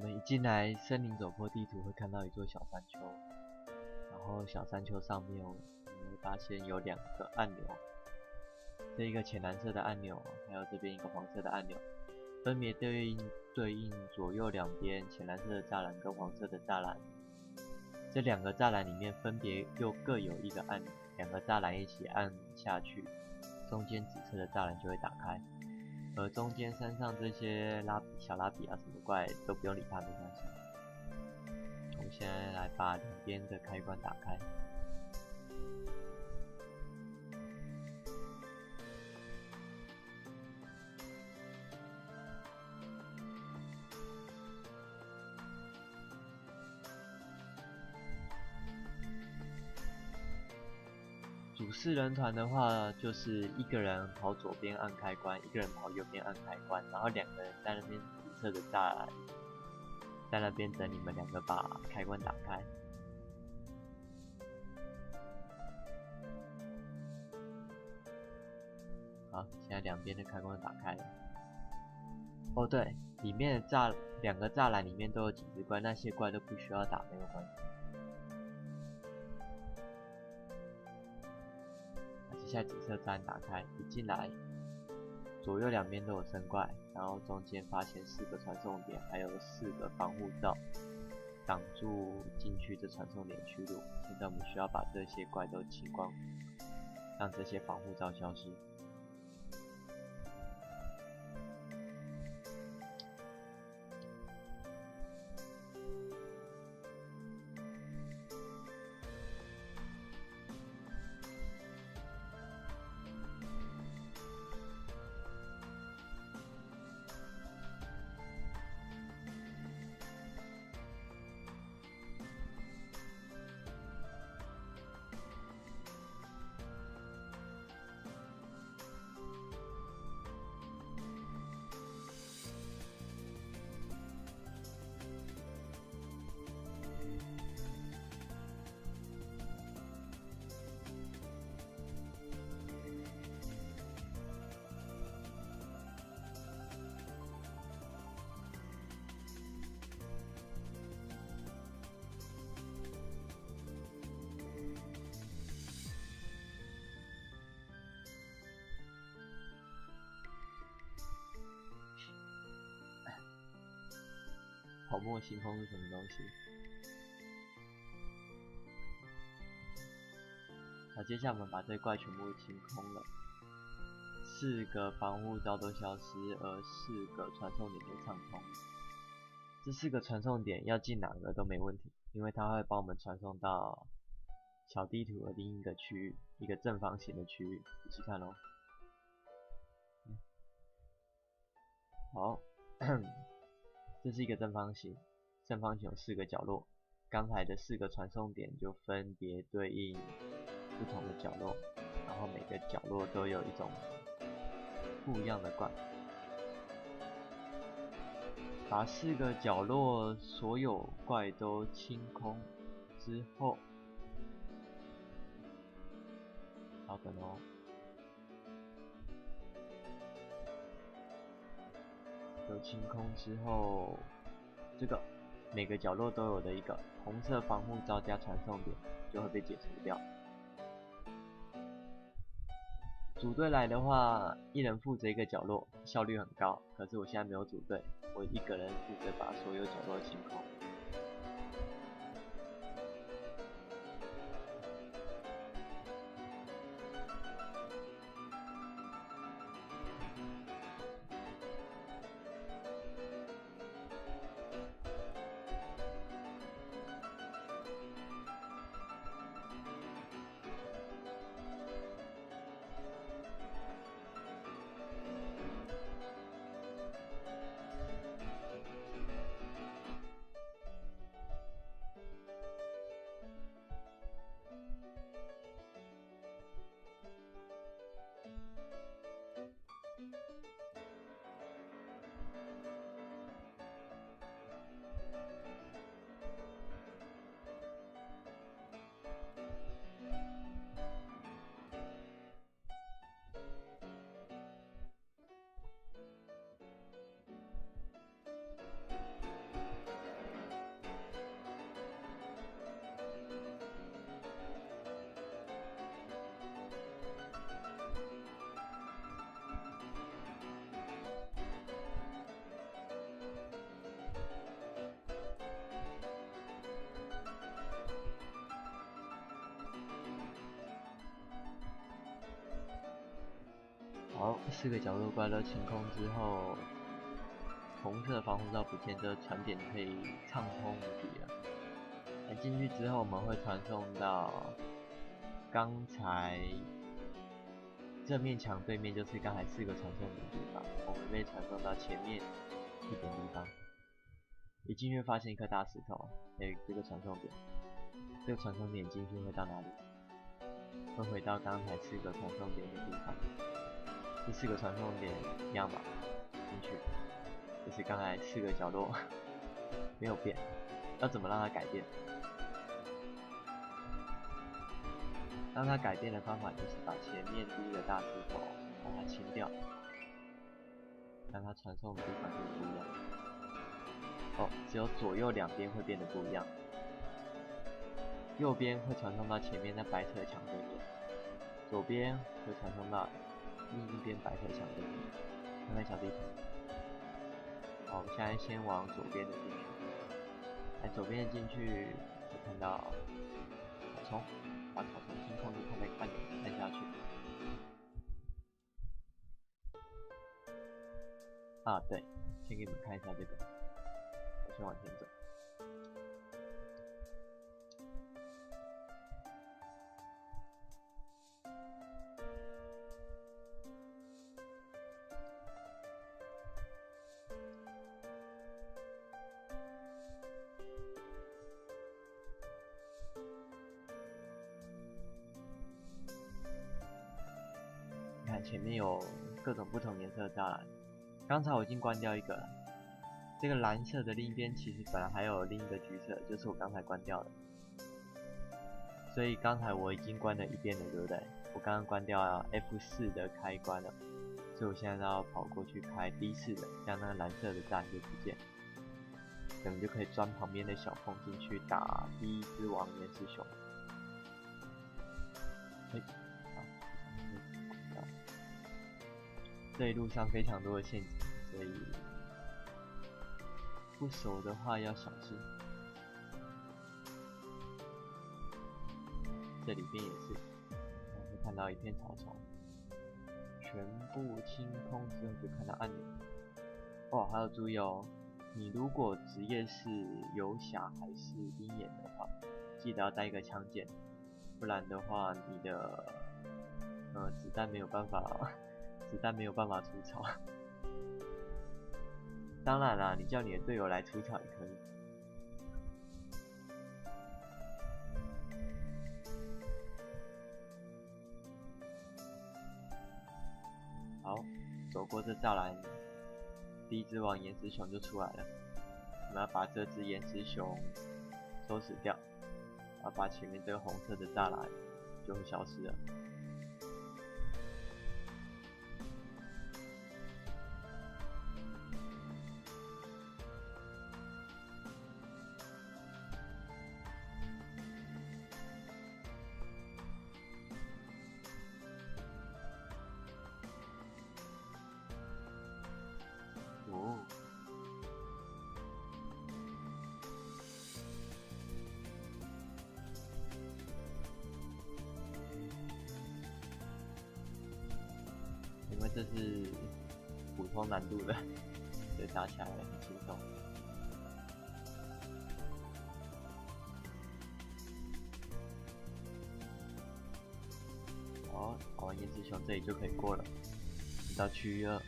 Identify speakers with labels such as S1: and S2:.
S1: 们一进来森林走坡地图会看到一座小山丘，然后小山丘上面我们会发现有2个按钮，这一个浅蓝色的按钮，还有这边一个黄色的按钮，分别对应左右两边浅蓝色的栅栏跟黄色的栅栏。这2个栅栏里面分别又各有一个按钮，2个栅栏一起按下去，中间紫色的栅栏就会打开。而中间山上这些小拉比啊什么怪都不用理它，没关系。我们现在来把两边的开关打开。主4人团的话，就是1个人跑左边按开关，1个人跑右边按开关，然后2个人在那边紫色的栅栏，在那边等你们2个把开关打开。好，现在两边的开关打开了。哦对，里面的2个栅栏里面都有几只怪，那些怪都不需要打，没有关系。接下来紫色栅栏打开，一进来，左右两边都有生怪，然后中间发现4个传送点，还有4个防护罩，挡住进去的传送点去路。现在我们需要把这些怪都清光，让这些防护罩消失。泡沫星空是什么东西？好，接下来我们把这怪全部清空了，4个防护罩都消失，而4个传送点都畅通。这4个传送点要进哪个都没问题，因为它会帮我们传送到小地图的另一个区域，一个正方形的区域。仔细看哦。好。这是一个正方形，正方形有4个角落，刚才的4个传送点就分别对应不同的角落，然后每个角落都有一种不一样的怪。把4个角落所有怪都清空之后，稍等哦。都清空之后，这个每个角落都有的一个红色防护罩加传送点就会被解除掉。组队来的话，1人负责一个角落，效率很高。可是我现在没有组队，我1个人负责把所有角落清空。好，4个角落怪乐清空之后，红色防护罩不见，这传点可以畅通无敌了。那进去之后，我们会传送到刚才这面墙对面，就是刚才4个传送点的地方，我们被传送到前面一点地方。一进去发现一颗大石头，这个传送点，这个传送点进去会到哪里？会回到刚才4个传送点的地方。这4个传送点一样吧，进去，就是刚才4个角落没有变。要怎么让它改变？让它改变的方法就是把前面第一个大石头把它清掉，让它传送的地方就不一样。哦，只有左右两边会变得不一样。右边会传送到前面那白色的墙对面，左边会传送到另一边白色墙对面。看看小地图。好，我们现在先往左边的进去。来，左边的进去会看到草丛，把草丛清空就看那个按钮，按下去。啊，对，先给你们看一下这个，我先往前走。前面有各种不同颜色的栅栏，刚才我已经关掉一个了。这个蓝色的另一边其实本来还有另一个橘色，就是我刚才关掉的。所以刚才我已经关了一边了，对不对？我刚刚关掉 F4 的开关了，所以我现在要跑过去开 B4 的，这样那个蓝色的栅栏就不见。我们就可以钻旁边的小缝进去打第一只王岩石熊。这一路上非常多的陷阱，所以不熟的话要小心。这里边也是，会看到一片草丛，全部清空之后就看到按钮。哦，还要注意哦，你如果职业是游侠还是鹰眼的话，记得要带一个枪剑，不然的话你的子弹没有办法除草。当然啦，你叫你的队友来除草也可以。好，走过这栅栏，第一只王岩石熊就出来了。我们要把这只岩石熊收拾掉，然后把前面这个红色的栅栏就会消失了。因为这是普通难度的，所以打起来很轻松。好，跑完岩石熊这里就可以过了，到区域2。